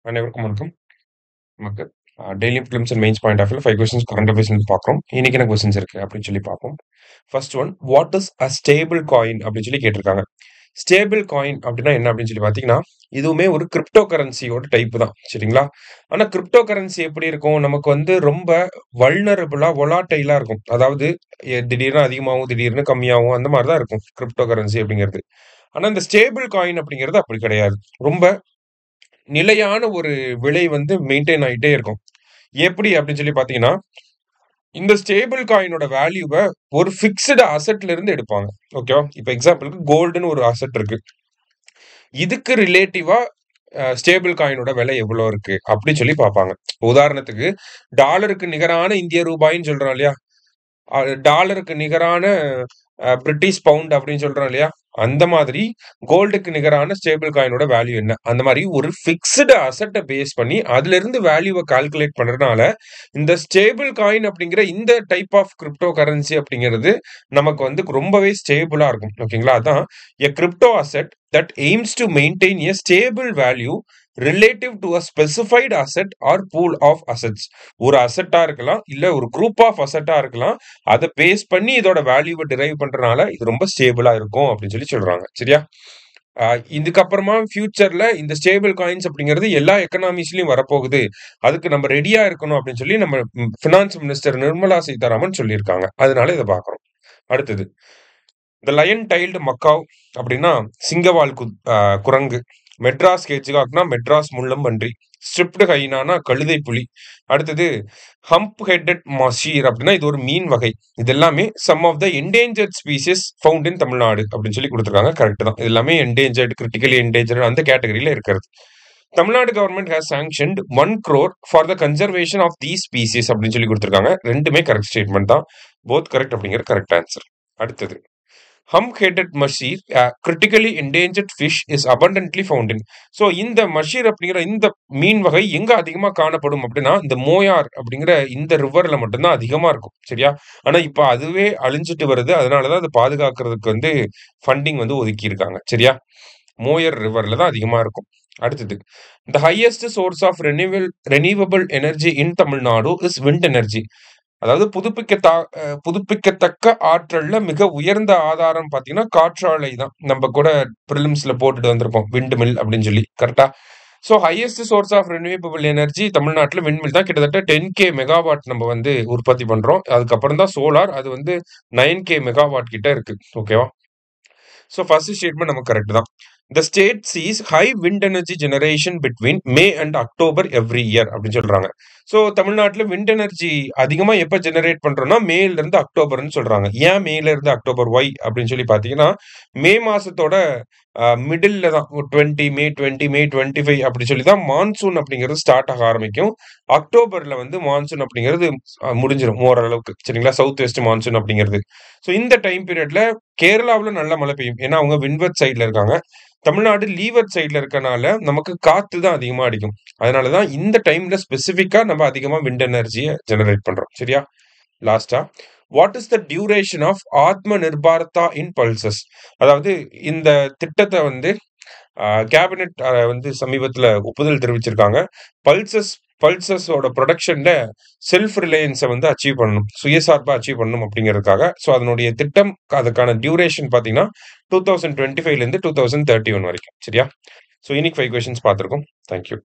அனைவருக்கும் வணக்கம். நமக்கு daily prelims and mains point of வியூல 5 கொஸ்டின்ஸ் கரண்ட் அஃபேர்ஸ்லேருந்து பார்க்குறோம். இன்னைக்கு என்ன கொஸ்டின்ஸ் இருக்கு அப்படின்னு சொல்லி பார்ப்போம். First one, what is a stable coin அப்படின்னு சொல்லி கேட்டிருக்காங்க. ஸ்டேபிள் காயின் அப்படின்னா என்ன அப்படின்னு சொல்லி பார்த்தீங்கன்னா, இதுவுமே ஒரு கிரிப்டோ கரன்சியோட டைப் தான். சரிங்களா? ஆனா கிரிப்டோ கரன்சி எப்படி இருக்கும்? நமக்கு வந்து ரொம்ப வல்னரபிளா, வொலாட்டைலா இருக்கும். அதாவது திடீர்னு அதிகமாகும், திடீர்னு கம்மியாகும் அந்த மாதிரி தான் இருக்கும் கிரிப்டோ கரன்சி அப்படிங்கிறது. ஆனா இந்த ஸ்டேபிள் காயின் அப்படிங்கிறது அப்படி கிடையாது. ரொம்ப நிலையான ஒரு விலை வந்து மெயின்டெயின் ஆயிட்டே இருக்கும். எப்படி அப்படின்னு சொல்லி பார்த்தீங்கன்னா, இந்த ஸ்டேபிள் காயினோட வேல்யூவ ஒரு ஃபிக்ஸ்டு அசெட்ல இருந்து எடுப்பாங்க. ஓகேவா? இப்ப எக்ஸாம்பிளுக்கு கோல்டுன்னு ஒரு அசெட் இருக்கு. இதுக்கு ரிலேட்டிவா ஸ்டேபிள் காயினோட விலை எவ்வளோ இருக்கு அப்படின்னு சொல்லி பார்ப்பாங்க. உதாரணத்துக்கு டாலருக்கு நிகரான இந்திய ரூபாய்ன்னு சொல்றோம் இல்லையா? டாலருக்கு நிகரான பிரிட்டிஷ் பவுண்ட் அப்படின்னு சொல்றோம் இல்லையா? அந்த மாதிரி கோல்டுக்கு நிகரான ஸ்டேபிள் காயினோட வேல்யூ என்ன? அந்த மாதிரி ஒரு ஃபிக்ஸ்டு அசெட்ட பேஸ் பண்ணி அதுல இருந்து வேல்யூவை கால்குலேட் பண்றதுனால இந்த ஸ்டேபிள் காயின் அப்படிங்கிற இந்த டைப் ஆஃப் கிரிப்டோ கரன்சி அப்படிங்கிறது நமக்கு வந்து ரொம்பவே ஸ்டேபிளா இருக்கும். ஓகேங்களா? அதான் a crypto asset that aims to maintain a stable value relative to a specified asset or pool of assets. ஒரு அசெட்டா இருக்கலாம், இல்ல ஒரு குரூப் ஆஃப் அசெட்டா இருக்கலாம். அதை பேஸ் பண்ணி இதோட வேல்யூவை டிரைவ் பண்றதுனால இது ரொம்ப ஸ்டேபிளா இருக்கும் அப்படின்னு சொல்லி சொல்றாங்க. சரியா? இதுக்கப்புறமா ஃபியூச்சர்ல இந்த ஸ்டேபிள் காயின்ஸ் அப்படிங்கிறது எல்லா எக்கனாமிஸ்லயும் வரப்போகுது. அதுக்கு நம்ம ரெடியா இருக்கணும் அப்படின்னு சொல்லி நம்ம ஃபினான்ஸ் மினிஸ்டர் நிர்மலா சீதாராமன் சொல்லியிருக்காங்க. அதனால இதை பார்க்கிறோம். அடுத்தது, த லயன் டைல்டு மக்காவ் அப்படின்னா சிங்கவால் குரங்கு. மெட்ராஸ் ஹெட்ஜ்ஹாக்னா மெட்ராஸ் முள்ளம்பன்றி. ஸ்ட்ரிப்டு ஹைனானா கழுதை புலி. அடுத்தது ஹம்ப் ஹெட்டட் மஷீர் அப்படின்னா இது ஒரு மீன் வகை. இது எல்லாமே some of the endangered species found in Tamil Nadu அப்படின்னு சொல்லி கொடுத்துருக்காங்க. கரெக்ட் தான். இது எல்லாமே என்டேஞ்சர்ட், கிரிட்டிக்கலி என்டேஞ்சர்ட் அந்த கேட்டகரியில இருக்கிறது. Tamil Nadu government has sanctioned 1 crore for the conservation of these species அப்படின்னு சொல்லி கொடுத்துருக்காங்க. ரெண்டுமே கரெக்ட் ஸ்டேட்மெண்ட் தான். போத் கரெக்ட் அப்படிங்கிற கரெக்ட் ஆன்சர். அடுத்தது, hump headed mahseer critically endangered fish is abundantly found in. So இந்த மஷீர் அப்படிங்கிற இந்த மீன் வகை எங்க அதிகமா காணப்படும் அப்படின்னா இந்த மோயார் அப்படிங்கிற இந்த ரிவர்ல மட்டும்தான் அதிகமா இருக்கும். சரியா? ஆனா இப்ப அதுவே அழிஞ்சிட்டு வருது. அதனாலதான் அதை பாதுகாக்கிறதுக்கு வந்து ஃபண்டிங் வந்து ஒதுக்கி இருக்காங்க. சரியா? மோயர் ரிவர்ல தான் அதிகமா இருக்கும். அடுத்தது, the highest source of renewable energy in Tamil Nadu is wind energy. அதாவது புதுப்பிக்கத்தக்க ஆற்றல்ல மிக உயர்ந்த ஆதாரம் பாத்தீங்கன்னா காற்றாலை தான். நம்ம கூட பிரிலிம்ஸ்ல போட்டுட்டு வந்திருப்போம் விண்ட் மில் அப்படின்னு சொல்லி. கரெக்டா? So highest source of renewable energy தமிழ்நாட்டில் விண்மில் தான். கிட்டத்தட்ட 10K மெகாவாட் நம்ம வந்து உற்பத்தி பண்றோம். அதுக்கப்புறம் தான் சோலார், அது வந்து 9K மெகாவாட் கிட்ட இருக்கு. ஓகேவா? ஸோ ஃபர்ஸ்ட் ஸ்டேட்மெண்ட் நமக்கு கரெக்ட் தான். The state sees high wind energy generation between May and October every year அப்படின்னு சொல்றாங்க. ஸோ தமிழ்நாட்டில் விண்ட் எனர்ஜி அதிகமாக எப்போ ஜெனரேட் பண்றோம்னா மேல இருந்து அக்டோபர்னு சொல்றாங்க. ஏன் மேல இருந்து அக்டோபர், ஒய் அப்படின்னு சொல்லி பார்த்தீங்கன்னா மே மாசத்தோட மிடில் தான் 20 மே 20 மே 25 அப்படி சொல்லி தான் மான்சூன் அப்படிங்கிறது ஸ்டார்ட் ஆக ஆரம்பிக்கும். அக்டோபர்ல வந்து மான்சூன் அப்படிங்கிறது முடிஞ்சிடும் ஓரளவுக்கு. சரிங்களா? சவுத் வெஸ்ட் மான்சூன் அப்படிங்கிறது. ஸோ இந்த டைம் பீரியட்ல கேரளாவில் நல்ல மழை பெய்யும். ஏன்னா அவங்க விண்வெட் சைட்ல இருக்காங்க. தமிழ்நாடு லீவர்ட் சைட்ல இருக்கனால நமக்கு காத்து தான் அதிகமா அடிக்கும். அதனாலதான் இந்த டைம்ல ஸ்பெசிபிக்கா நம்ம அதிகமா விண்ட் எனர்ஜியை ஜெனரேட் பண்றோம். சரியா? லாஸ்டா, what is the duration of Atma Nirbharta in pulses? அதாவது இந்த திட்டத்தை வந்து கேபினெட் வந்து சமீபத்துல ஒப்புதல் தெரிவிச்சிருக்காங்க. பல்சஸ் பல்சஸோட ப்ரொடக்ஷன்ல செல்ஃப் ரிலையன்ஸை வந்து அச்சீவ் பண்ணணும், சுயசார்பா அச்சீவ் பண்ணணும் அப்படிங்கிறதுக்காக. ஸோ அதனுடைய திட்டம், அதுக்கான டியூரேஷன் பார்த்தீங்கன்னா 2025 இருந்து 2031 வரைக்கும். சரியா? ஸோ இன்னைக்கு 5 கொஸ்டின்ஸ் பார்த்துருக்கோம். தேங்க்யூ.